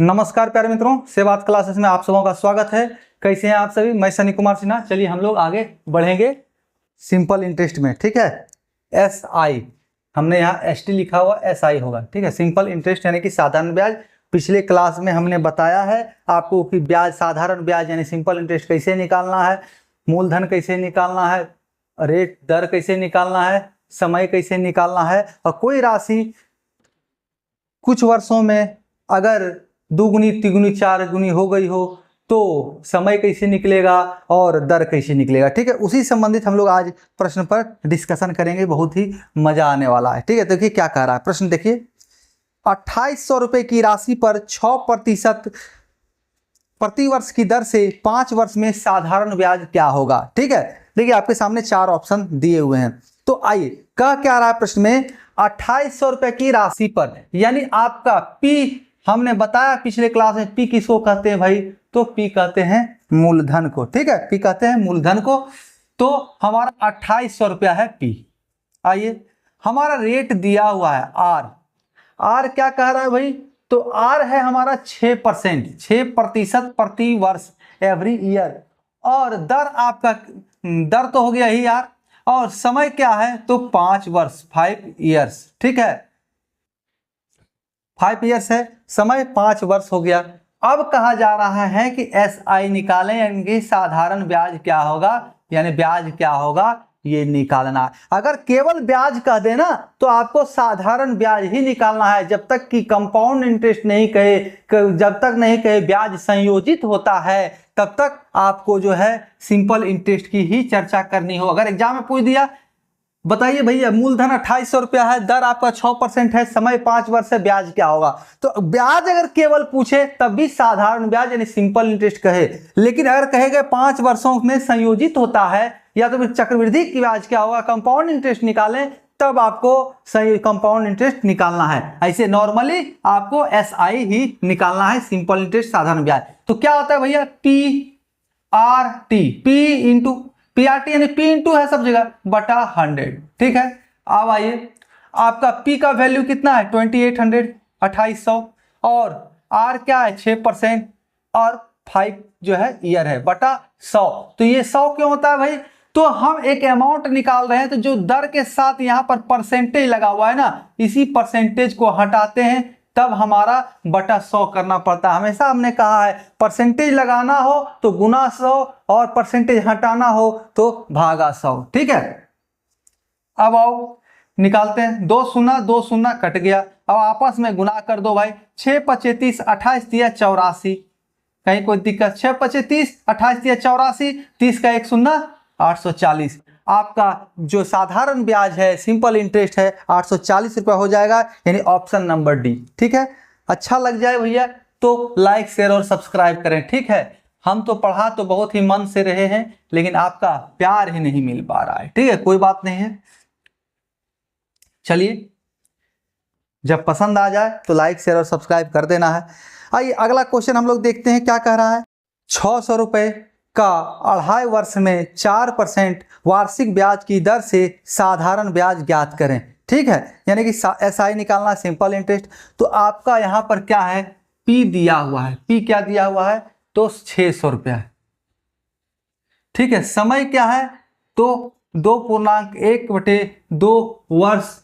नमस्कार प्यारे मित्रों, सेवात क्लासेस में आप सबों का स्वागत है। कैसे हैं आप सभी? मैं सनी कुमार सिन्हा। चलिए हम लोग आगे बढ़ेंगे सिंपल इंटरेस्ट में। ठीक है, एस आई, हमने यहाँ एस टी लिखा हुआ, एस आई होगा। ठीक है, सिंपल इंटरेस्ट यानी कि साधारण ब्याज। पिछले क्लास में हमने बताया है आपको कि ब्याज, साधारण ब्याज यानी सिंपल इंटरेस्ट कैसे निकालना है, मूलधन कैसे निकालना है, रेट दर कैसे निकालना है, समय कैसे निकालना है, और कोई राशि कुछ वर्षों में अगर दुगुनी तिगुनी चार गुनी हो गई हो तो समय कैसे निकलेगा और दर कैसे निकलेगा। ठीक है, उसी संबंधित हम लोग आज प्रश्न पर डिस्कशन करेंगे। बहुत ही मजा आने वाला है। ठीक है, देखिए क्या कह रहा है प्रश्न। देखिए, 2800 रुपए की राशि पर 6% प्रति वर्ष की दर से 5 वर्ष में साधारण ब्याज क्या होगा। ठीक है, देखिए आपके सामने 4 ऑप्शन दिए हुए हैं। तो आइए, कह क्या रहा है प्रश्न में, 2800 रुपए की राशि पर, यानी आपका पी, हमने बताया पिछले क्लास में पी किसको कहते हैं भाई, तो पी कहते हैं मूलधन को। ठीक है, पी कहते हैं मूलधन को। तो हमारा 2800 रुपया है पी। आइए, हमारा रेट दिया हुआ है आर। आर क्या कह रहा है भाई, तो आर है हमारा 6%, 6% प्रति वर्ष, एवरी ईयर। और दर आपका, दर तो हो गया ही यार, और समय क्या है तो 5 वर्ष, 5 ईयर्स। ठीक है, 5 ईयर्स है, समय 5 वर्ष हो गया। अब कहा जा रहा है कि एस आई निकालें, यानी कि साधारण ब्याज क्या होगा, यानी ब्याज क्या होगा ये निकालना है। अगर केवल ब्याज कह देना तो आपको साधारण ब्याज ही निकालना है, जब तक कि कंपाउंड इंटरेस्ट नहीं कहे, जब तक नहीं कहे ब्याज संयोजित होता है तब तक आपको जो है सिंपल इंटरेस्ट की ही चर्चा करनी हो। अगर एग्जाम में पूछ दिया, बताइए भैया मूलधन 2800 रुपया है, दर आपका 6% है, समय 5 वर्ष है, ब्याज क्या होगा, तो ब्याज अगर केवल पूछे तब भी साधारण ब्याज यानी सिंपल इंटरेस्ट कहे। लेकिन अगर कहेगा 5 वर्षों में संयोजित होता है, या तो फिर चक्रवृद्धि की ब्याज क्या होगा, कंपाउंड इंटरेस्ट निकालें, तब आपको सही कंपाउंड इंटरेस्ट निकालना है। ऐसे नॉर्मली आपको एस आई ही निकालना है, सिंपल इंटरेस्ट साधारण ब्याज। तो क्या होता है भैया, P R T, P into P R T, यानी पी इंटू है सब जगह बटा 100। ठीक है, अब आइए, आपका पी का वैल्यू कितना है 2800, 2800, और आर क्या है 6%, और 5 जो है ईयर है, बटा 100। तो ये 100 क्यों होता है भाई, तो हम एक अमाउंट निकाल रहे हैं, तो जो दर के साथ यहाँ पर परसेंटेज लगा हुआ है ना, इसी परसेंटेज को हटाते हैं, तब हमारा बटा 100 करना पड़ता है। हमेशा हमने कहा है परसेंटेज लगाना हो तो गुना 100, और परसेंटेज हटाना हो तो भागा 100। ठीक है, अब आओ निकालते हैं। 2 शून्य 2 शून्य कट गया, अब आपस में गुना कर दो भाई। 6 पचे 30, 28 दिया 84, कहीं कोई दिक्कत, 6 पचे 30, 28 दिया 84, 30 का 1 शून्य 840। आपका जो साधारण ब्याज है, सिंपल इंटरेस्ट है, 840 रुपया हो जाएगा, यानी ऑप्शन नंबर डी। ठीक है, अच्छा लग जाए भैया तो लाइक शेयर और सब्सक्राइब करें। ठीक है, हम तो पढ़ा तो बहुत ही मन से रहे हैं, लेकिन आपका प्यार ही नहीं मिल पा रहा है। ठीक है, कोई बात नहीं है, चलिए जब पसंद आ जाए तो लाइक शेयर और सब्सक्राइब कर देना है। आइए अगला क्वेश्चन हम लोग देखते हैं क्या कह रहा है। 600 रुपए का 2.5 वर्ष में 4% वार्षिक ब्याज की दर से साधारण ब्याज ज्ञात करें। ठीक है, यानी कि एस आई निकालना, सिंपल इंटरेस्ट। तो आपका यहाँ पर क्या है, पी दिया हुआ है, पी क्या दिया हुआ है तो 600 रुपया है। ठीक है, समय क्या है तो 2.1/2 वर्ष,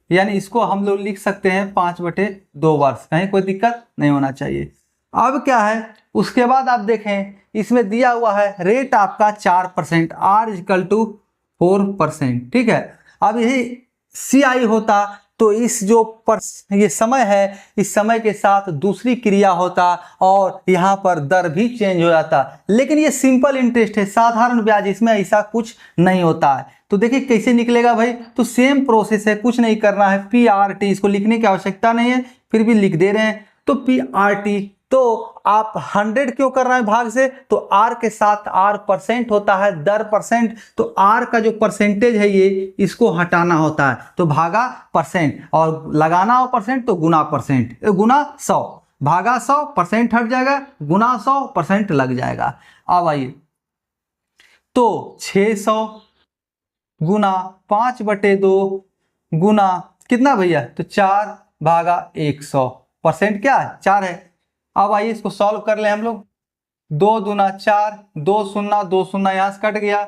यानी इसको हम लोग लिख सकते हैं 5/2 वर्ष, कहीं कोई दिक्कत नहीं होना चाहिए। अब क्या है, उसके बाद आप देखें इसमें दिया हुआ है रेट आपका 4%, आर इक्वल टू 4%। ठीक है, अब यही सी आई होता तो इस जो ये समय है, इस समय के साथ दूसरी क्रिया होता और यहाँ पर दर भी चेंज हो जाता। लेकिन ये सिंपल इंटरेस्ट है, साधारण ब्याज, इसमें ऐसा कुछ नहीं होता है। तो देखिए कैसे निकलेगा भाई, तो सेम प्रोसेस है, कुछ नहीं करना है। पी आर टी, इसको लिखने की आवश्यकता नहीं है, फिर भी लिख दे रहे हैं। तो पी आर टी, तो आप 100 क्यों कर रहे हैं भाग से, तो आर के साथ आर परसेंट होता है, दर परसेंट, तो आर का जो परसेंटेज है ये, इसको हटाना होता है, तो भागा परसेंट, और लगाना हो परसेंट तो गुना परसेंट, गुना 100, भागा 100, परसेंट हट जाएगा, गुना 100, परसेंट लग जाएगा। अब आइए, तो 600 गुना 5/2 गुना कितना भैया, तो 4 भागा 100, परसेंट क्या है 4 है, अब आइए इसको सॉल्व कर ले हम लोग। 2 दूना 4, 2 शून्य 2 शून्य यहाँ से कट गया।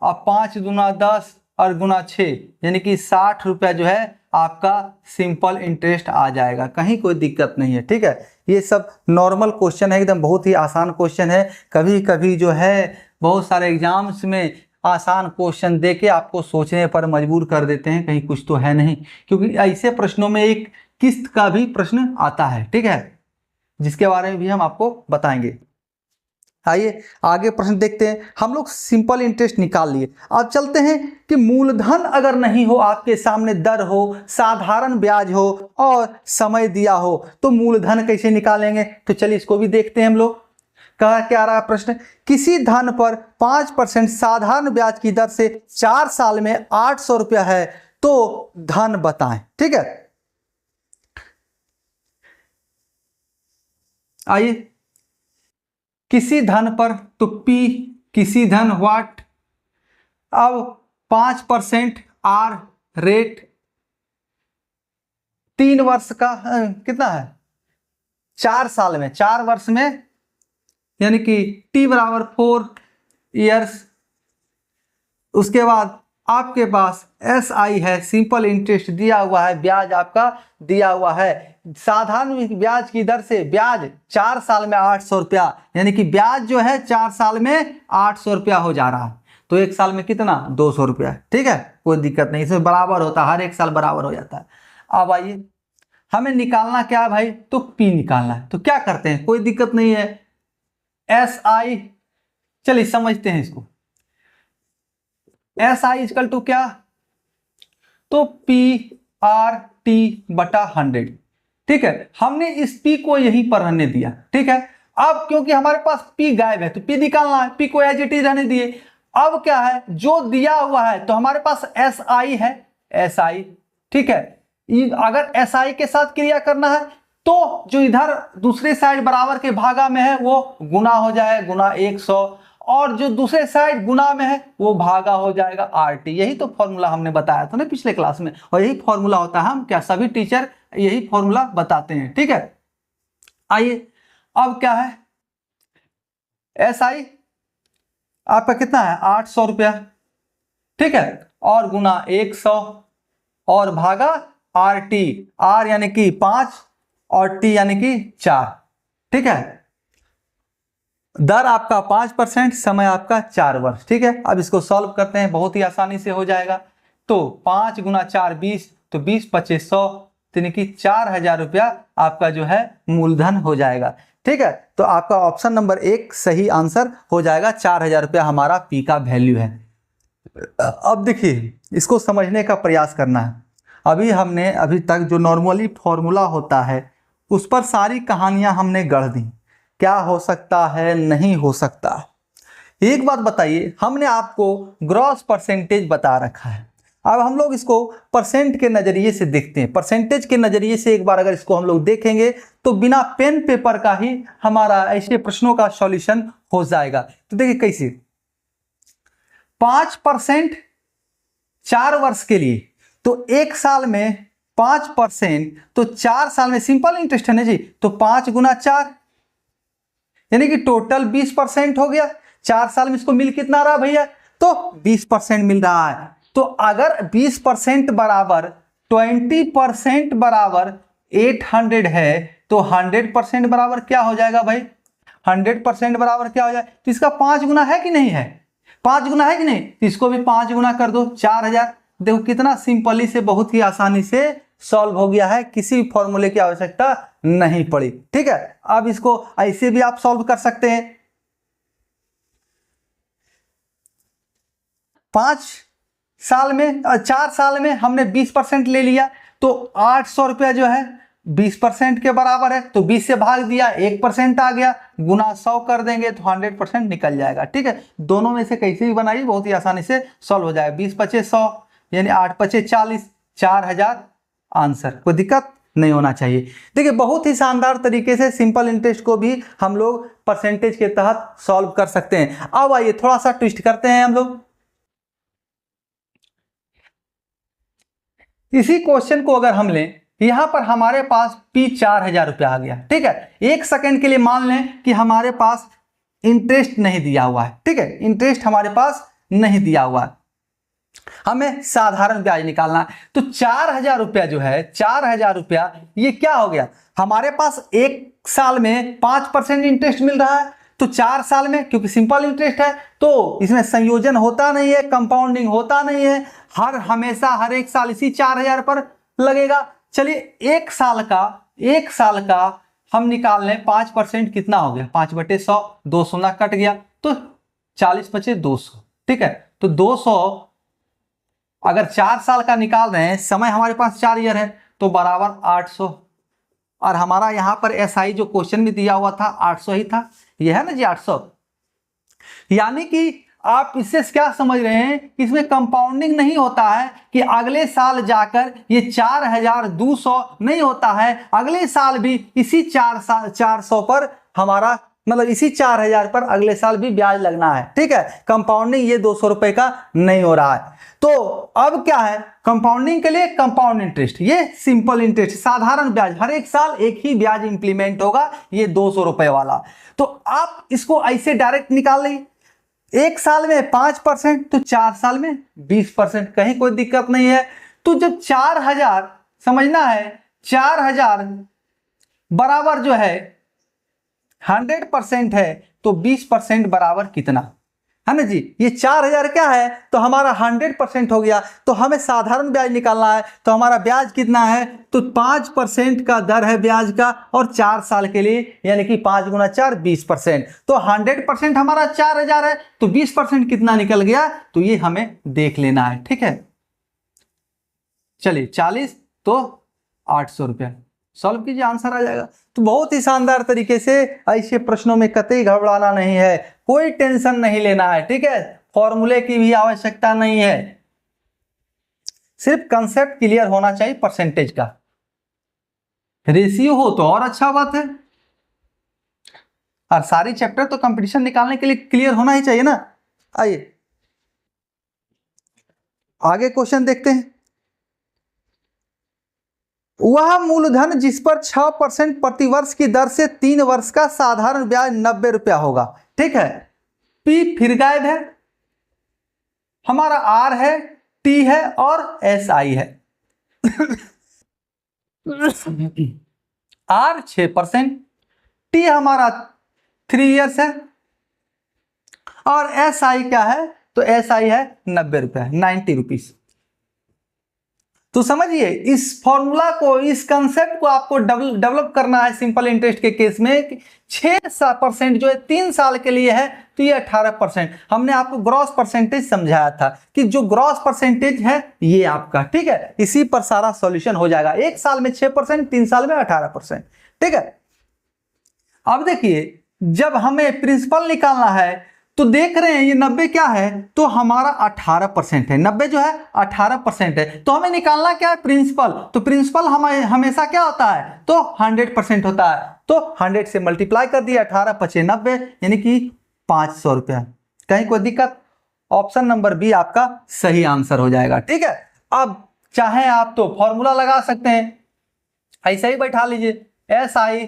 अब 5 दूना 10 और गुना 6 यानी कि 60 रुपया जो है आपका सिंपल इंटरेस्ट आ जाएगा, कहीं कोई दिक्कत नहीं है। ठीक है, ये सब नॉर्मल क्वेश्चन है, एकदम बहुत ही आसान क्वेश्चन है। कभी कभी जो है बहुत सारे एग्जाम्स में आसान क्वेश्चन देके आपको सोचने पर मजबूर कर देते हैं, कहीं कुछ तो है नहीं, क्योंकि ऐसे प्रश्नों में एक किस्त का भी प्रश्न आता है। ठीक है, जिसके बारे में भी हम आपको बताएंगे। आइए आगे प्रश्न देखते हैं। हम लोग सिंपल इंटरेस्ट निकाल लिए। अब चलते हैं कि मूलधन अगर नहीं हो, आपके सामने दर हो, साधारण ब्याज हो और समय दिया हो, तो मूलधन कैसे निकालेंगे? तो चलिए इसको भी देखते हैं हम लोग। कहा क्या रहा प्रश्न, किसी धन पर 5% साधारण ब्याज की दर से 4 साल में 800 रुपया है, तो धन बताएं। ठीक है, आइए किसी धन पर, तो पी किसी धन व्हाट। अब 5% आर रेट, 3 वर्ष का कितना है, 4 साल में, 4 वर्ष में, यानी कि टी बराबर 4 ईयर्स। उसके बाद आपके पास एस आई है, सिंपल इंटरेस्ट दिया हुआ है, ब्याज आपका दिया हुआ है। साधारण ब्याज की दर से ब्याज 4 साल में 800 रुपया, यानी कि ब्याज जो है 4 साल में 800 रुपया हो जा रहा है, तो 1 साल में कितना, 200 रुपया। ठीक है, कोई दिक्कत नहीं, इसमें बराबर होता है, हर 1 साल बराबर हो जाता है। अब आइए हमें निकालना क्या है भाई, तो पी निकालना है। तो क्या करते हैं, कोई दिक्कत नहीं है, एस आई, चलिए समझते हैं इसको। एस आई इजकल टू क्या, तो पी आर टी बटा 100। ठीक है, हमने इस पी को यहीं पर रहने दिया। ठीक है, अब क्योंकि हमारे पास पी गायब है तो पी निकालना है, पी को एज इट इज रहने दिए। अब क्या है, जो दिया हुआ है तो हमारे पास एस आई है, एस आई। ठीक है, अगर एस आई के साथ क्रिया करना है तो जो इधर दूसरे साइड बराबर के भागा में है वो गुना हो जाए, गुना 100, और जो दूसरे साइड गुना में है वो भागा हो जाएगा आर टी। यही तो फॉर्मूला हमने बताया था ना पिछले क्लास में, और यही फॉर्मूला होता है, हम क्या सभी टीचर यही फॉर्मूला बताते हैं। ठीक है, आइए अब क्या है, एस आई आपका कितना है, 800 रुपया। ठीक है, और गुना 100 और भागा आर टी, आर यानी कि 5 और टी यानी कि 4। ठीक है, दर आपका 5%, समय आपका 4 वर्ष। ठीक है, अब इसको सॉल्व करते हैं, बहुत ही आसानी से हो जाएगा। तो 5 गुना 4 20, तो 20 25 100, यानी कि 4000 रुपया आपका जो है मूलधन हो जाएगा। ठीक है, तो आपका ऑप्शन नंबर 1 सही आंसर हो जाएगा, 4000 रुपया हमारा पी का वैल्यू है। अब देखिए इसको समझने का प्रयास करना है। अभी तक जो नॉर्मली फॉर्मूला होता है उस पर सारी कहानियां हमने गढ़ दी, क्या हो सकता है, नहीं हो सकता। एक बात बताइए, हमने आपको ग्रॉस परसेंटेज बता रखा है, अब हम लोग इसको परसेंट के नजरिए से देखते हैं। परसेंटेज के नजरिए से एक बार अगर इसको हम लोग देखेंगे तो बिना पेन पेपर का ही हमारा ऐसे प्रश्नों का सॉल्यूशन हो जाएगा। तो देखिए कैसे, 5% 4 वर्ष के लिए, तो 1 साल में 5%, तो 4 साल में सिंपल इंटरेस्ट है ना जी, तो 5 गुना 4 यानी कि टोटल 20% हो गया। 4 साल में इसको मिल कितना रहा भैया, तो 20% मिल रहा है। तो अगर 20% बराबर 20% बराबर 800 है, तो 100% बराबर क्या हो जाएगा भाई, 100% बराबर क्या हो जाए, तो इसका 5 गुना है कि नहीं है, 5 गुना है कि नहीं, तो इसको भी 5 गुना कर दो, 4000। देखो कितना सिंपली से, बहुत ही आसानी से सॉल्व हो गया है, किसी भी फॉर्मूले की आवश्यकता नहीं पड़ी। ठीक है, अब इसको ऐसे भी आप सॉल्व कर सकते हैं। 5 साल में 4 साल में हमने 20% ले लिया, तो 800 रुपया जो है 20% के बराबर है, तो 20 से भाग दिया, 1% आ गया, गुना 100 कर देंगे तो 100% निकल जाएगा। ठीक है, दोनों में से कैसे भी बनाइए बहुत ही आसानी से सॉल्व हो जाएगा। 20 25 100 यानी 8 25 40, 4000 आंसर, कोई दिक्कत नहीं होना चाहिए। देखिए बहुत ही शानदार तरीके से सिंपल इंटरेस्ट को भी हम लोग परसेंटेज के तहत सॉल्व कर सकते हैं। अब आइए थोड़ा सा ट्विस्ट करते हैं हम लोग। इसी क्वेश्चन को अगर हम लें यहां पर हमारे पास P 4000 रुपया आ गया। ठीक है, एक सेकंड के लिए मान लें कि हमारे पास इंटरेस्ट नहीं दिया हुआ है। ठीक है, इंटरेस्ट हमारे पास नहीं दिया हुआ है, हमें साधारण ब्याज निकालना है। तो 4000 रुपया जो है, 4000 रुपया ये क्या हो गया, हमारे पास एक साल में 5% इंटरेस्ट मिल रहा है, तो 4 साल में, क्योंकि सिंपल इंटरेस्ट है तो इसमें संयोजन होता नहीं है, कंपाउंडिंग होता नहीं है, हमेशा हर एक साल इसी 4000 पर लगेगा। चलिए एक साल का हम निकाल लें, 5% कितना हो गया, 5/100, 2 शून्य कट गया, तो 40 बचे 200। ठीक है, तो 200 अगर 4 साल का निकाल रहे हैं, समय हमारे पास 4 ईयर है, तो बराबर 800। और हमारा यहां पर एसआई जो क्वेश्चन में दिया हुआ था 800 ही था, ये है ना जी 800। यानी कि आप इससे क्या समझ रहे हैं, इसमें कंपाउंडिंग नहीं होता है कि अगले साल जाकर ये 4200 नहीं होता है, अगले साल भी इसी 400 पर हमारा मतलब इसी 4000 पर अगले साल भी ब्याज लगना है। ठीक है, कंपाउंडिंग ये 200 रुपए का नहीं हो रहा है। तो अब क्या है, कंपाउंडिंग के लिए कंपाउंड इंटरेस्ट, ये सिंपल इंटरेस्ट साधारण ब्याज, हर एक साल एक ही ब्याज इंप्लीमेंट होगा, ये 200 रुपए वाला। तो आप इसको ऐसे डायरेक्ट निकाल ली, एक साल में 5% तो 4 साल में 20%, कहीं कोई दिक्कत नहीं है। तो जब 4000 समझना है, 4000 बराबर जो है 100% है, तो 20% बराबर कितना है ना जी, ये 4000 क्या है, तो हमारा 100% हो गया। तो हमें साधारण ब्याज निकालना है, तो हमारा ब्याज कितना है, तो 5% का दर है ब्याज का, और 4 साल के लिए यानी कि 5 गुना 4 20%। तो 100% हमारा 4000 है, तो 20% कितना निकल गया, तो ये हमें देख लेना है। ठीक है, चलिए 40 तो 800 रुपया, सॉल्व कीजिए, आंसर आ जाएगा। तो बहुत ही शानदार तरीके से ऐसे प्रश्नों में कतई घबराना नहीं है, कोई टेंशन नहीं लेना है। ठीक है, फॉर्मूले की भी आवश्यकता नहीं है, सिर्फ कंसेप्ट क्लियर होना चाहिए परसेंटेज का। रेशियो हो तो और अच्छा बात है, और सारी चैप्टर तो कंपटीशन निकालने के लिए क्लियर होना ही चाहिए ना। आइए आगे क्वेश्चन देखते हैं। वह मूलधन जिस पर 6% प्रतिवर्ष की दर से 3 वर्ष का साधारण ब्याज 90 रुपया होगा। ठीक है, पी फिर गायब है, हमारा आर है, टी है और एस आई है। आर 6%, टी हमारा 3 ईयर्स है, और एस आई क्या है, तो एस आई है 90 रुपया, 90 रुपीज। तो समझिए इस फॉर्मूला को, इस कंसेप्ट को आपको डेवलप करना है सिंपल इंटरेस्ट के केस में। 6% जो है 3 साल के लिए है, तो ये 18%। हमने आपको ग्रॉस परसेंटेज समझाया था कि जो ग्रॉस परसेंटेज है ये आपका, ठीक है, इसी पर सारा सॉल्यूशन हो जाएगा। एक साल में 6%, 3 साल में 18%। ठीक है, अब देखिए जब हमें प्रिंसिपल निकालना है, तो देख रहे हैं ये 90 क्या है, तो हमारा 18% है, 90 जो है 18% है, तो हमें निकालना क्या है, प्रिंसिपल। तो प्रिंसिपल हमें हमेशा क्या होता है, तो 100% होता है, तो 100 से मल्टीप्लाई कर दिया, 18 पचे 90 यानी कि 500 रुपया। कहीं कोई दिक्कत, ऑप्शन नंबर बी आपका सही आंसर हो जाएगा। ठीक है, अब चाहे आप तो फॉर्मूला लगा सकते हैं, ऐसा ही बैठा लीजिए, S I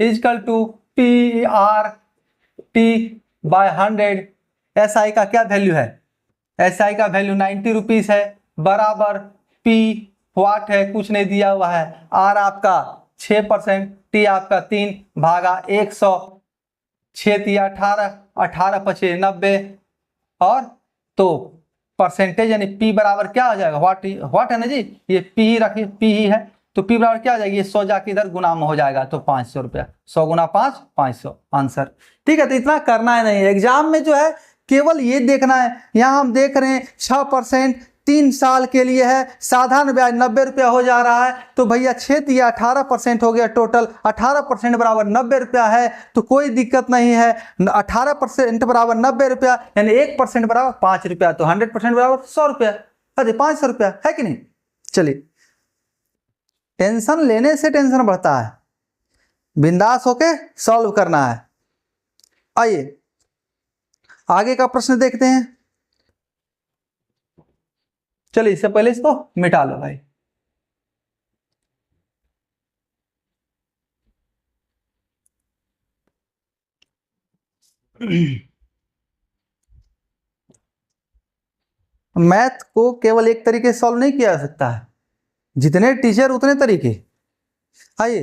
equal to P R T by 100। S I का क्या वैल्यू है, एस आई का वैल्यू 90 रुपीज है, बराबर पी वाट है, कुछ नहीं दिया हुआ है, आर आपका 6%, टी आपका 3 भागा 100, 6 दिया 18, 18 पचे 90, और तो परसेंटेज यानी पी बराबर क्या हो जाएगा, वाट है ना जी, ये पी ही रखिए, पी ही है, तो पी बराबर क्या हो जाएगी, ये 100 जाके इधर गुना में हो जाएगा, तो 500 रुपया, 100 गुना 5 500 आंसर। ठीक है, तो इतना करना है नहीं, एग्जाम में जो है केवल ये देखना है। यहां हम देख रहे हैं 6% 3 साल के लिए है, साधारण ब्याज 90 रुपया हो जा रहा है, तो भैया 6 दिया 18% हो गया, टोटल 18% बराबर 90 रुपया है, तो कोई दिक्कत नहीं है। 18% बराबर 90 रुपया यानी 1% बराबर 5 रुपया, तो 100% बराबर 100 रुपया, अरे 500 रुपया है कि नहीं। चलिए, टेंशन लेने से टेंशन बढ़ता है, बिंदास होके सॉल्व करना है। आइए आगे का प्रश्न देखते हैं। चलिए इससे पहले इसको मिटा लो भाई। मैथ को केवल एक तरीके से सॉल्व नहीं किया जा सकता है, जितने टीचर उतने तरीके। आइए,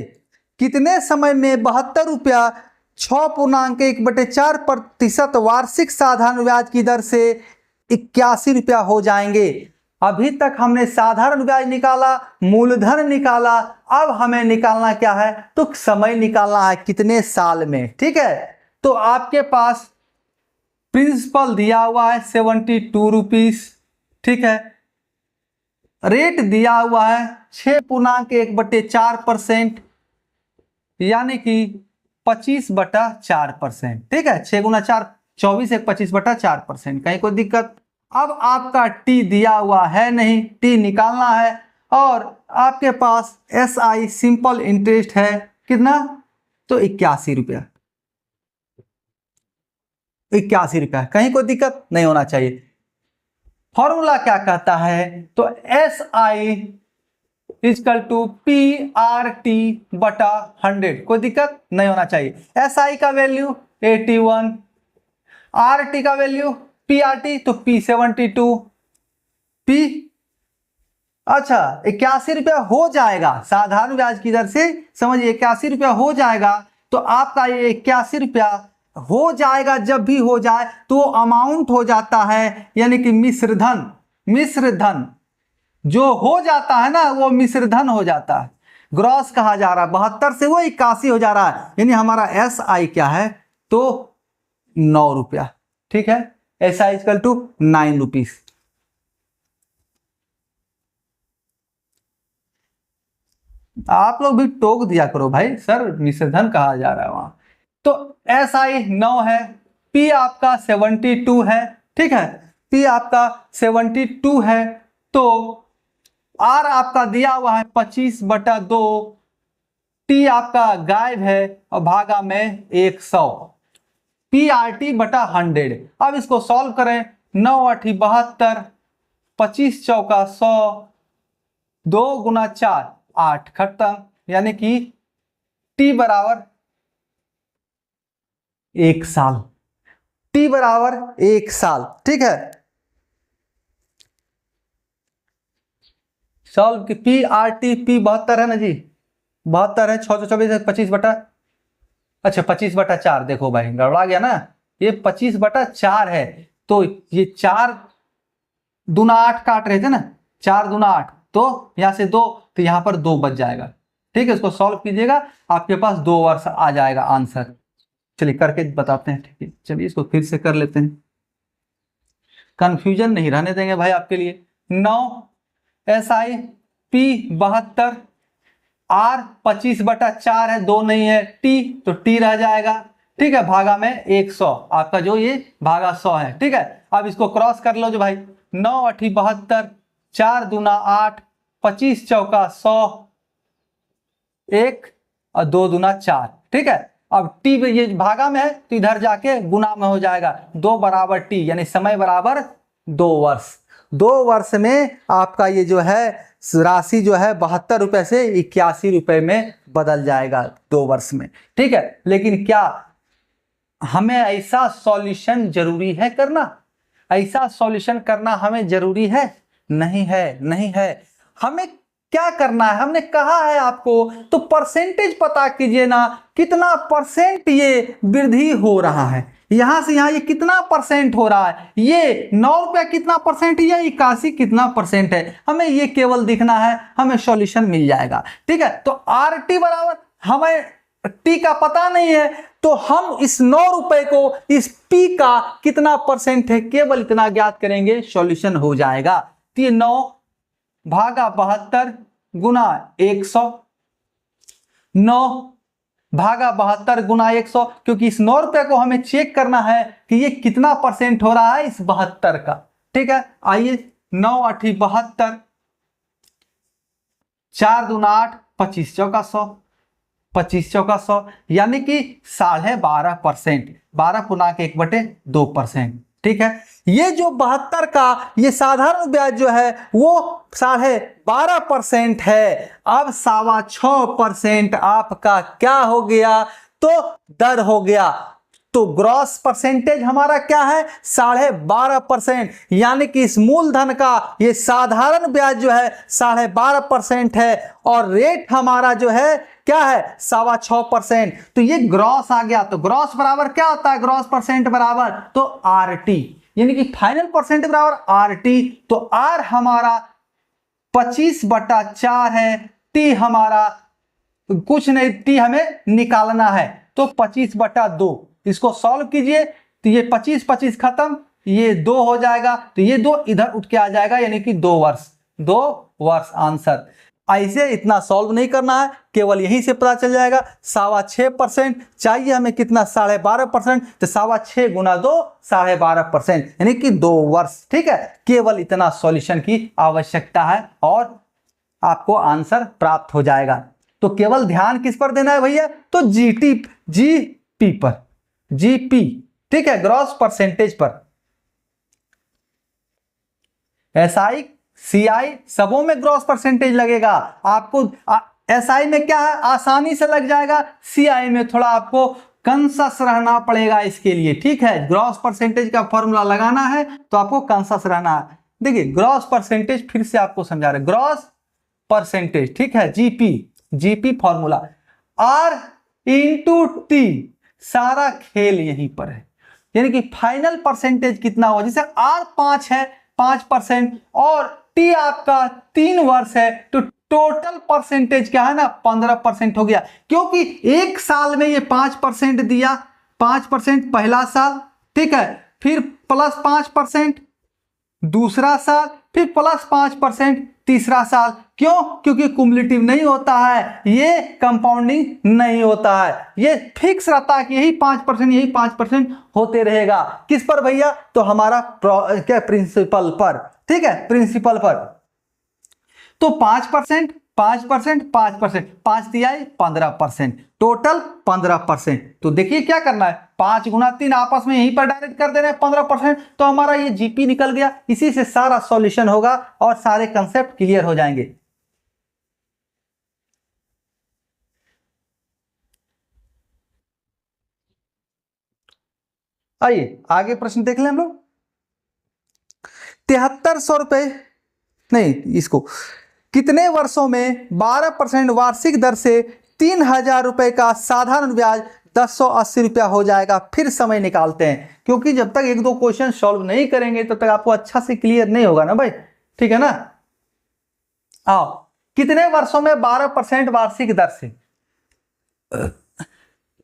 कितने समय में 72 रुपया 6.1/4% वार्षिक साधारण ब्याज की दर से 81 रुपया हो जाएंगे। अभी तक हमने साधारण ब्याज निकाला, मूलधन निकाला, अब हमें निकालना क्या है, तो समय निकालना है कितने साल में। ठीक है, तो आपके पास प्रिंसिपल दिया हुआ है 72 रुपीज। ठीक है, रेट दिया हुआ है 6.1/4%, यानी कि 25/4%। ठीक है, 6 × 4 24, 25/4%। कहीं कोई दिक्कत? अब आपका टी दिया हुआ है नहीं, टी निकालना है, और आपके पास SI सिंपल इंटरेस्ट है कितना, तो 81 रुपया। 81 रुपया, कहीं कोई दिक्कत नहीं होना चाहिए। फॉर्मूला क्या कहता है, तो SI = PRT/100। कोई दिक्कत नहीं होना चाहिए। SI का वैल्यू 81, RT का वैल्यू PRT तो P72, P अच्छा 81 रुपया हो जाएगा साधारण ब्याज की दर से। समझिए 81 रुपया हो जाएगा, तो आपका ये 81 रुपया हो जाएगा। जब भी हो जाए तो अमाउंट हो जाता है, यानी कि मिश्रधन। मिश्रधन जो हो जाता है ना, वो मिश्रधन हो जाता है, ग्रॉस कहा जा रहा है। 72 से वो 81 हो जा रहा है, यानी हमारा SI क्या है, तो 9 रुपया। ठीक है, SI = 9 रुपीज। आप लोग भी टोक दिया करो भाई, सर मिश्रधन कहा जा रहा है वहां। तो SI 9 है, P आपका 72 है। ठीक है, P आपका 72 है, तो R आपका दिया हुआ है 25/2, T आपका गायब है और भागा में 100, PRT/100। अब इसको सॉल्व करें, 9 × 8 = 72, 25 × 4 = 100, 2 × 4 8, खत्म। यानी कि T = 1 साल। T = 1 साल। ठीक है, सॉल्व की PRT, P 72 है ना जी, 72 है, 6 × 24 25 बटा, अच्छा 25/4। देखो भाई गड़बड़ा गया ना, ये 25/4 है, तो ये 4 दूना 8 काट रहे थे ना, 4 दूना 8, तो यहां से 2, तो यहां पर 2 बच जाएगा। ठीक है, इसको सॉल्व कीजिएगा, आपके पास 2 वर्ष आ जाएगा आंसर। चलिए करके बताते हैं। ठीक है, चलिए इसको फिर से कर लेते हैं, कंफ्यूजन नहीं रहने देंगे भाई आपके लिए। 9 SI P 72, R 25/4 है, 2 नहीं है, T तो T रह जाएगा। ठीक है, भागा में 100, आपका जो ये भागा 100 है। ठीक है, अब इसको क्रॉस कर लो जो भाई, 9 × 8 = 72, 4 दूना 8, 25 × 4 = 100, 1 और 2 दूना 4। ठीक है, अब T ये भागा में है तो इधर जाके गुना में हो जाएगा, 2 = T, यानी समय बराबर 2 वर्ष। 2 वर्ष में आपका ये जो है राशि जो है 72 रुपए से 81 रुपए में बदल जाएगा 2 वर्ष में। ठीक है, लेकिन क्या हमें ऐसा सॉल्यूशन जरूरी है करना? ऐसा सॉल्यूशन करना हमें जरूरी है? नहीं है, नहीं है। हमें क्या करना है, हमने कहा है आपको, तो परसेंटेज पता कीजिए ना, कितना परसेंट ये वृद्धि हो रहा है, यहां से यहां ये कितना परसेंट हो रहा है, ये 9 रुपया कितना परसेंट, या 81 कितना परसेंट है, हमें ये केवल दिखना है, हमें सॉल्यूशन मिल जाएगा। ठीक है, तो RT बराबर, हमें T का पता नहीं है, तो हम इस 9 रुपए को इस P का कितना परसेंट है केवल इतना ज्ञात करेंगे, सॉल्यूशन हो जाएगा। तो ये 9 भागा 72 गुना 100, 9 भागा 72 गुना 100, क्योंकि इस 9 रुपए को हमें चेक करना है कि ये कितना परसेंट हो रहा है इस 72 का। ठीक है, आइए 9 × 8 = 72, 4 दूना 8, 25 × 4 = 100, 25 × 4 = 100, यानी कि 12.5%, 12.1/2%। ठीक है, ये जो 72 का ये साधारण ब्याज जो है वो 12.5% है। अब 6.25% आपका क्या हो गया, तो दर हो गया। तो ग्रॉस परसेंटेज हमारा क्या है 12.5%, यानी कि इस मूलधन का ये साधारण ब्याज जो है 12.5% है और रेट हमारा जो है क्या है 6.25%। तो ये ग्रॉस आ गया। तो ग्रॉस बराबर क्या होता है, ग्रॉस परसेंट बराबर तो आरटी, यानी कि फाइनल परसेंट बराबर आरटी। तो आर हमारा 25/4 है, टी हमारा कुछ नहीं, टी हमें निकालना है तो 25/2। इसको सॉल्व कीजिए तो ये 25 खत्म, ये 2 हो जाएगा, तो ये 2 इधर उठ के आ जाएगा, यानी कि 2 वर्ष आंसर। ऐसे इतना सॉल्व नहीं करना है, केवल यहीं से पता चल जाएगा। 6.25% चाहिए हमें कितना 12.5%, तो 6.25 गुना 2 12.5%, यानी कि 2 वर्ष। ठीक है, केवल इतना सॉल्यूशन की आवश्यकता है और आपको आंसर प्राप्त हो जाएगा। तो केवल ध्यान किस पर देना है भैया, तो जीपी पर, जीपी, ठीक है, ग्रॉस परसेंटेज पर। एसआई सीआई सबों में ग्रॉस परसेंटेज लगेगा आपको। एसआई में क्या है आसानी से लग जाएगा, सीआई में थोड़ा आपको कंसस रहना पड़ेगा इसके लिए। ठीक है, ग्रॉस परसेंटेज का फॉर्मूला लगाना है तो आपको कंसस रहना है। देखिए ग्रॉस परसेंटेज फिर से आपको समझा रहे, ग्रॉस परसेंटेज, ठीक है, GP formula R into T, सारा खेल यहीं पर है। यानी कि फाइनल परसेंटेज कितना हुआ, जैसे आर 5 है 5% और टी आपका 3 वर्ष है, तो टोटल परसेंटेज क्या है ना 15% हो गया, क्योंकि एक साल में ये 5% दिया, 5% पहला साल, ठीक है, फिर प्लस 5% दूसरा साल, फिर प्लस 5% तीसरा साल। क्यों, क्योंकि कुमुलेटिव नहीं होता है, ये कंपाउंडिंग नहीं होता है, ये फिक्स रहता है कि यही 5% होते रहेगा। किस पर भैया, तो हमारा क्या प्रिंसिपल पर, ठीक है, प्रिंसिपल पर। तो 5%, 5 दिया है 15%, टोटल 15%। तो देखिए क्या करना है, 5 गुना 3 आपस में यहीं पर डायरेक्ट कर देना है 15%, तो हमारा ये जीपी निकल गया। इसी से सारा सॉल्यूशन होगा और सारे कंसेप्ट क्लियर हो जाएंगे। आइए आगे प्रश्न देख लें हम लोग। 7300 रुपए नहीं, इसको कितने वर्षों में 12% वार्षिक दर से 3000 रुपए का साधारण ब्याज 1080 रुपया हो जाएगा। फिर समय निकालते हैं, क्योंकि जब तक 1-2 क्वेश्चन सॉल्व नहीं करेंगे तब तक आपको अच्छा से क्लियर नहीं होगा ना भाई, ठीक है ना। आओ, कितने वर्षों में 12% वार्षिक दर से,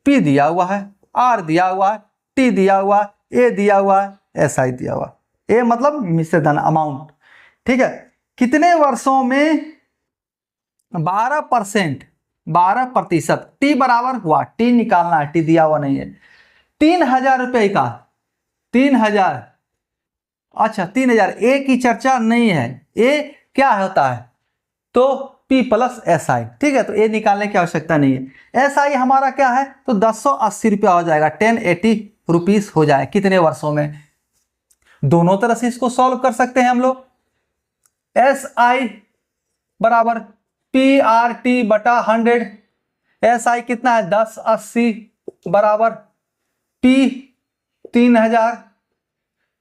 पी दिया हुआ है, आर दिया हुआ है, टी दिया हुआ है, ए दिया हुआ है, एसआई दिया हुआ है। ए मतलब मिश्र धन अमाउंट, ठीक है। कितने वर्षों में 12%, टी बराबर हुआ, टी निकालना है, टी दिया हुआ नहीं है, 3000 रुपए का, 3000, अच्छा 3000, ए की चर्चा नहीं है, ए क्या होता है तो पी प्लस एस आई, ठीक है, तो ए निकालने की आवश्यकता नहीं है। एस आई हमारा क्या है तो 1080 रुपया हो जाएगा, 1080 रुपीस हो जाए। कितने वर्षों में, दोनों तरह से इसको सॉल्व कर सकते हैं हम लोग। एस आई बराबर पी आर टी बटा 100, एस आई कितना है 1080 बराबर पी 3000,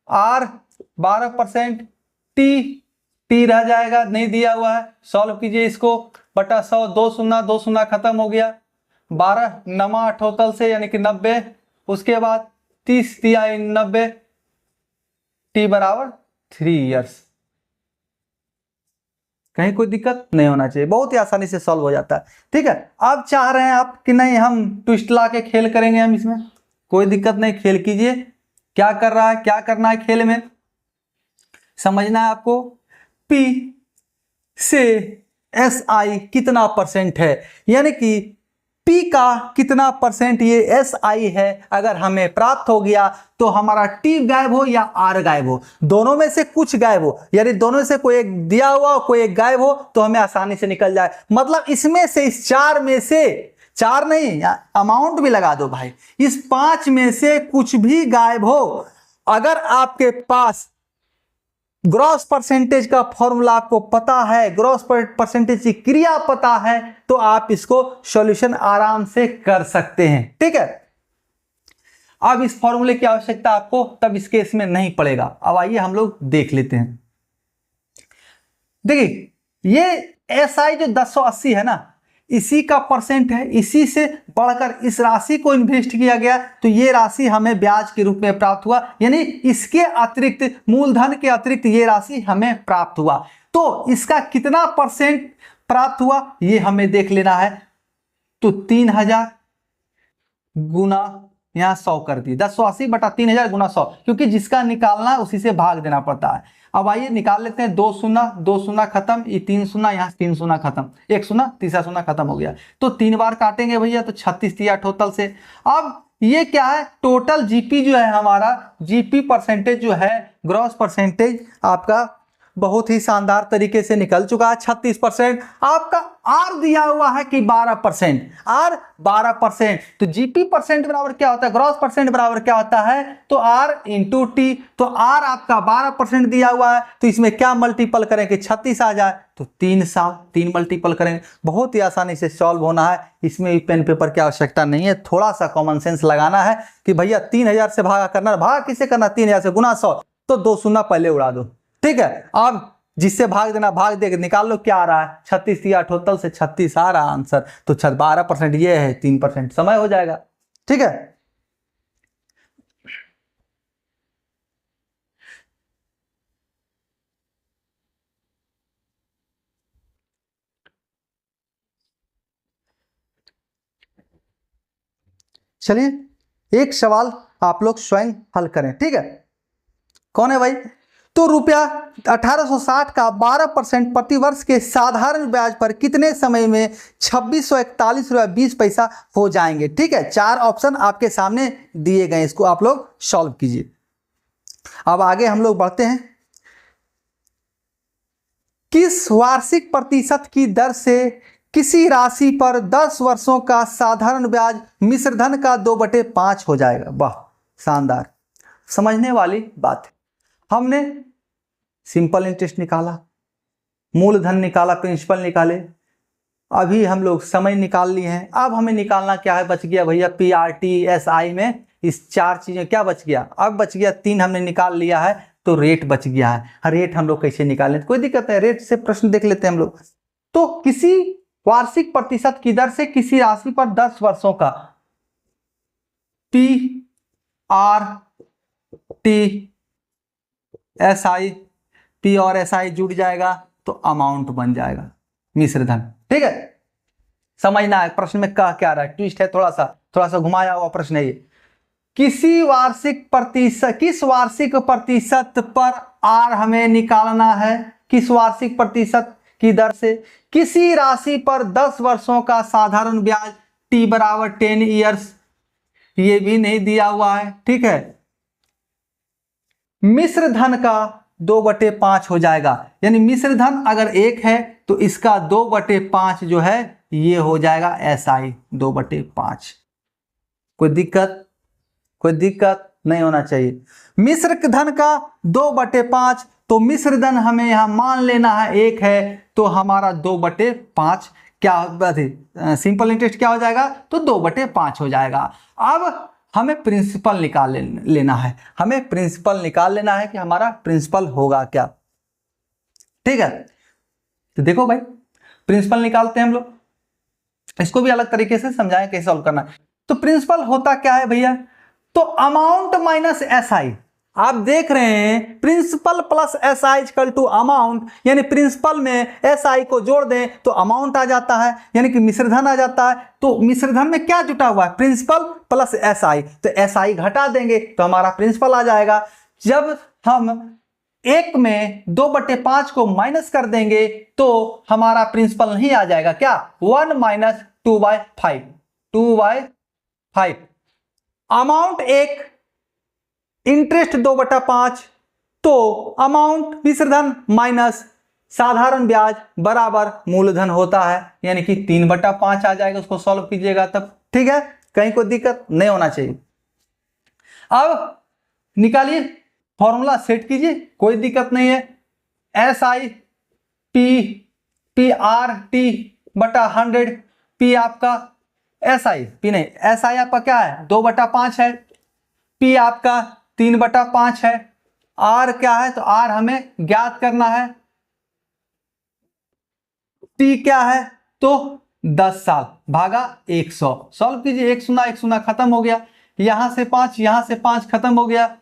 आर 12%, टी रह जाएगा, नहीं दिया हुआ है, सॉल्व कीजिए इसको, बटा 100, 2 शून्य खत्म हो गया, 12 नमा टोटल से यानी कि 90, उसके बाद 30 दिया 90, टी बराबर 3 इयर्स। कहीं कोई दिक्कत नहीं होना चाहिए, बहुत ही आसानी से सॉल्व हो जाता है, ठीक है। अब चाह रहे हैं आप कि नहीं हम ट्विस्ट ला के खेल करेंगे, हम इसमें कोई दिक्कत नहीं, खेल कीजिए। क्या कर रहा है, क्या करना है खेल में, समझना है आपको। पी से एस आई कितना परसेंट है, यानी कि पी का कितना परसेंट ये एस आई है, अगर हमें प्राप्त हो गया तो हमारा टी गायब हो या आर गायब हो, दोनों में से कुछ गायब हो, यानी दोनों में से कोई एक दिया हुआ कोई एक गायब हो, तो हमें आसानी से निकल जाए। मतलब इसमें से, इस 4 में से, 4 नहीं अमाउंट भी लगा दो भाई, इस 5 में से कुछ भी गायब हो, अगर आपके पास ग्रॉस परसेंटेज का फॉर्मूला आपको पता है, ग्रॉस परसेंटेज की क्रिया पता है, तो आप इसको सॉल्यूशन आराम से कर सकते हैं, ठीक है। अब इस फॉर्मूले की आवश्यकता आपको तब इस केस में नहीं पड़ेगा। अब आइए हम लोग देख लेते हैं। देखिए ये एसआई जो 1080 है ना, इसी का परसेंट है, इसी से बढ़कर इस राशि को इन्वेस्ट किया गया तो ये राशि हमें ब्याज के रूप में प्राप्त हुआ, यानी इसके अतिरिक्त मूलधन के अतिरिक्त ये राशि हमें प्राप्त हुआ। तो इसका कितना परसेंट प्राप्त हुआ ये हमें देख लेना है। तो 3000 गुना यहाँ 100 कर दी, 1080 बटा 3000 गुना 100, क्योंकि जिसका निकालना उसी से भाग देना पड़ता है। अब आइए निकाल लेते हैं, 2 शून्य खत्म, ये 3 शून्य, यहाँ 3 शून्य खत्म, 1 शून्य, तीसरा शून्य खत्म हो गया। तो 3 बार काटेंगे भैया तो 36 दिया टोटल से। अब ये क्या है, टोटल जीपी जो है हमारा, जीपी परसेंटेज जो है, ग्रॉस परसेंटेज आपका बहुत ही शानदार तरीके से निकल चुका है 36%। आपका आर दिया हुआ है कि 12%, आर 12%। तो जीपी परसेंट बराबर क्या होता है, ग्रॉस परसेंट बराबर क्या होता है, तो आर इंटू टी। तो आर आपका 12% दिया हुआ है, तो इसमें क्या मल्टीपल करें कि 36 आ जाए, तो 3 साल 3 मल्टीपल करेंगे। बहुत ही आसानी से सॉल्व होना है, इसमें भी पेन पेपर की आवश्यकता नहीं है, थोड़ा सा कॉमन सेंस लगाना है कि भैया 3000 से भागा करना, भाग किसे करना, 3000 से गुना 100, तो 2 शून्य पहले उड़ा दो, ठीक है। अब जिससे भाग देना भाग दे, निकाल लो क्या आ रहा है, 36 दिया टोटल से 36 आ रहा आंसर। तो 12% ये है, 3% समय हो जाएगा, ठीक है। चलिए एक सवाल आप लोग स्वयं हल करें, ठीक है। कौन है भाई, तो रुपया 1860 का 12% प्रतिवर्ष के साधारण ब्याज पर कितने समय में 2641 रुपया 20 पैसा हो जाएंगे, ठीक है। 4 ऑप्शन आपके सामने दिए गए, इसको आप लोग सॉल्व कीजिए। अब आगे हम लोग बढ़ते हैं। किस वार्षिक प्रतिशत की दर से किसी राशि पर 10 वर्षों का साधारण ब्याज मिश्र धन का 2/5 हो जाएगा। वाह शानदार, समझने वाली बात है। हमने सिंपल इंटरेस्ट निकाला, मूलधन निकाला, प्रिंसिपल निकाले, अभी हम लोग समय निकाल लिए हैं। अब हमें निकालना क्या है, बच गया भैया पीआरटी एसआई में इस 4 चीजें क्या बच गया, अब बच गया 3 हमने निकाल लिया है, तो रेट बच गया है। रेट हम लोग कैसे निकालें, कोई दिक्कत है, रेट से प्रश्न देख लेते हैं हम लोग। तो किसी वार्षिक प्रतिशत की दर से किसी राशि पर 10 वर्षों का P R T S I, P और एस आई जुड़ जाएगा तो अमाउंट बन जाएगा मिश्र धन, ठीक है। समझना है प्रश्न में क्या क्या रहा है, ट्विस्ट है, थोड़ा सा घुमाया हुआ प्रश्न है ये। किस वार्षिक प्रतिशत पर आर हमें निकालना है, किस वार्षिक प्रतिशत की दर से किसी राशि पर 10 वर्षों का साधारण ब्याज टी बराबर 10 ईयर्स, ये भी नहीं दिया हुआ है, ठीक है। मिश्र धन का 2/5 हो जाएगा, यानी मिश्र धन अगर 1 है तो इसका 2/5 जो है ये हो जाएगा एसआई 2/5। कोई दिक्कत नहीं होना चाहिए। मिश्र धन का 2/5, तो मिश्र धन हमें यहां मान लेना है 1 है, तो हमारा 2/5 क्या सिंपल इंटरेस्ट क्या हो जाएगा, तो 2/5 हो जाएगा। अब हमें प्रिंसिपल निकाल लेना है, हमें प्रिंसिपल निकाल लेना है कि हमारा प्रिंसिपल होगा क्या, ठीक है। तो देखो भाई प्रिंसिपल निकालते हैं हम लोग, इसको भी अलग तरीके से समझाएं कैसे सॉल्व करना है। तो प्रिंसिपल होता क्या है भैया, तो अमाउंट माइनस एसआई। आप देख रहे हैं principal plus SI equal to amount, यानी प्रिंसिपल में एसआई को जोड़ दें तो अमाउंट आ जाता है, यानी कि मिश्रधन आ जाता है। तो मिश्रधन में क्या जुटा हुआ है, प्रिंसिपल प्लस एसआई, तो एसआई घटा देंगे तो हमारा प्रिंसिपल आ जाएगा। जब हम 1 में 2/5 को माइनस कर देंगे तो हमारा प्रिंसिपल नहीं आ जाएगा, क्या 1 माइनस 2/5, अमाउंट 1, इंटरेस्ट 2/5, तो अमाउंट मिश्रधन माइनस साधारण ब्याज बराबर मूलधन होता है, यानी कि 3/5 आ जाएगा। उसको सॉल्व कीजिएगा तब, ठीक है, कहीं कोई दिक्कत नहीं होना चाहिए। अब निकालिए फॉर्मूला सेट कीजिए, कोई दिक्कत नहीं है। S I P R T बटा 100, पी आपका एस आई पी नहीं एस आई आपका क्या है 2/5 है, P आपका 3/5 है। R क्या है, तो R हमें ज्ञात करना है। T क्या है, तो 10 साल भागा 100। सॉल्व कीजिए, 1 0 खत्म हो गया, यहां से 5 यहां से 5 खत्म हो गया।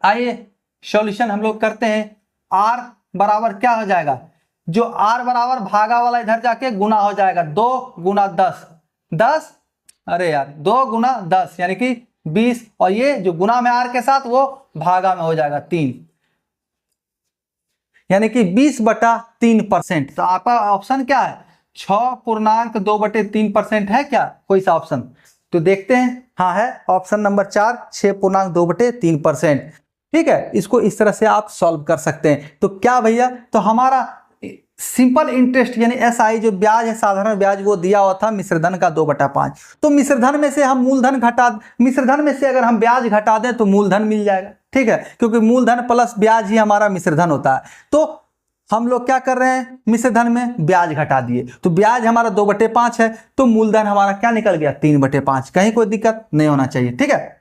आइए सॉल्यूशन हम लोग करते हैं। R बराबर क्या हो जाएगा, जो R बराबर भागा वाला इधर जाके गुना हो जाएगा, 2 गुना 10, 10 अरे यार 2 गुना 10 यानी कि 20, और ये जो गुना में R के साथ वो भागा में हो जाएगा 3, यानी कि 20/3%। तो आपका ऑप्शन क्या है, 6.2/3% है क्या कोई सा ऑप्शन, तो देखते हैं। हाँ है, ऑप्शन नंबर 4 6.2/3%। ठीक है, इसको इस तरह से आप सॉल्व कर सकते हैं। तो क्या भैया, तो हमारा सिंपल इंटरेस्ट यानी SI जो ब्याज है, साधारण ब्याज, वो दिया हुआ था मिश्रधन का 2/5। तो मिश्रधन में से हम मूलधन मिश्रधन में से अगर हम ब्याज घटा दें तो मूलधन मिल जाएगा। ठीक है, क्योंकि मूलधन प्लस ब्याज ही हमारा मिश्रधन होता है। तो हम लोग क्या कर रहे हैं, मिश्रधन में ब्याज घटा दिए, तो ब्याज हमारा 2/5 है, तो मूलधन हमारा क्या निकल गया, 3/5। कहीं कोई दिक्कत नहीं होना चाहिए। ठीक है,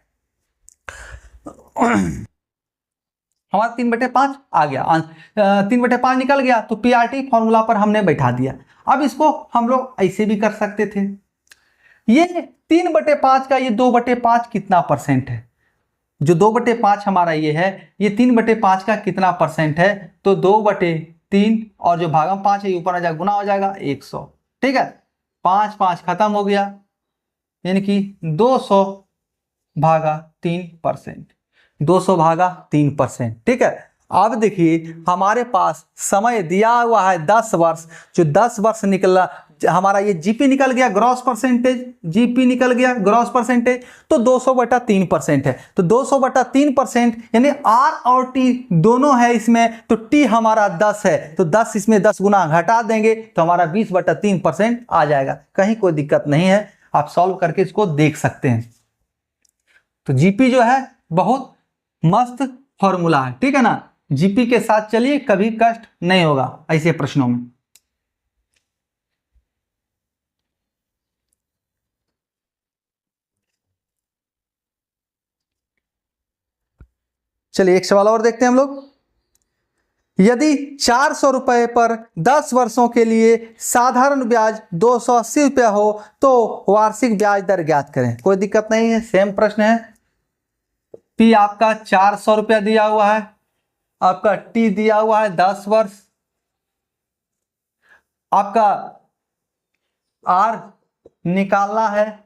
हमारा 3/5 आ गया, 3/5 निकल गया, तो PRT फॉर्मूला पर हमने बैठा दिया। अब इसको हम लोग ऐसे भी कर सकते थे, ये 3/5 का ये 2/5 कितना परसेंट है, जो 2/5 हमारा ये है, ये 3/5 का कितना परसेंट है, तो 2/3 और जो भागा 5 है ऊपर आ जाएगा, गुना हो जाएगा 100। ठीक है, 5 5 खत्म हो गया, यानी कि 200 भागा 3%, 200 भागा 3%। ठीक है, अब देखिए हमारे पास समय दिया हुआ है 10 वर्ष, जो 10 वर्ष निकला हमारा, ये जीपी निकल गया ग्रॉस परसेंटेज, जीपी निकल गया ग्रॉस परसेंटेज, तो 200/3% है। तो 200/3% यानी आर और टी दोनों है इसमें, तो टी हमारा 10 है, तो 10 इसमें 10 गुना घटा देंगे तो हमारा 20/3% आ जाएगा। कहीं कोई दिक्कत नहीं है, आप सॉल्व करके इसको देख सकते हैं। तो जीपी जो है बहुत मस्त फॉर्मूला है। ठीक है ना, जीपी के साथ चलिए, कभी कष्ट नहीं होगा ऐसे प्रश्नों में। चलिए एक सवाल और देखते हैं हम लोग। यदि 400 रुपए पर 10 वर्षों के लिए साधारण ब्याज 280 रुपया हो तो वार्षिक ब्याज दर ज्ञात करें। कोई दिक्कत नहीं है, सेम प्रश्न है। पी आपका 400 रुपया दिया हुआ है, आपका टी दिया हुआ है 10 वर्ष, आपका आर निकालना है,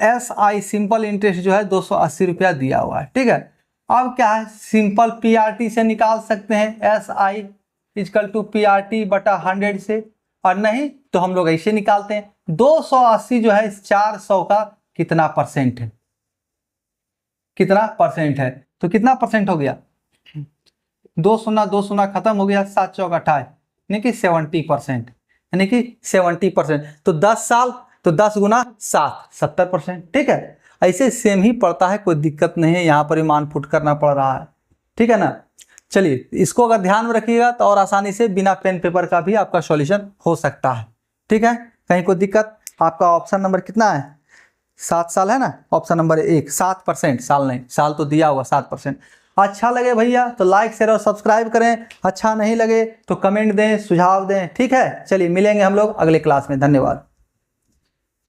SI सिंपल इंटरेस्ट जो है 280 रुपया दिया हुआ है। ठीक है, अब क्या है, सिंपल PRT से निकाल सकते हैं, SI = PRT/100 से, और नहीं तो हम लोग ऐसे निकालते हैं, 280 जो है इस 400 का कितना परसेंट है, कितना परसेंट है, तो कितना परसेंट हो गया, 2 0 खत्म हो गया, 7 चौक 28 यानी कि 70%, यानी कि 70%। तो 10 साल, तो 10 गुना 7 70%। ठीक है, ऐसे सेम ही पड़ता है, कोई दिक्कत नहीं है, यहाँ पर ही मान पुट करना पड़ रहा है। ठीक है ना, चलिए इसको अगर ध्यान में रखिएगा तो और आसानी से बिना पेन पेपर का भी आपका सॉल्यूशन हो सकता है। ठीक है, कहीं कोई दिक्कत। आपका ऑप्शन नंबर कितना है, 7 साल है ना, ऑप्शन नंबर 1 7%, साल नहीं, साल तो दिया हुआ 7%। अच्छा लगे भैया तो लाइक शेयर और सब्सक्राइब करें, अच्छा नहीं लगे तो कमेंट दें, सुझाव दें। ठीक है, चलिए मिलेंगे हम लोग अगले क्लास में, धन्यवाद।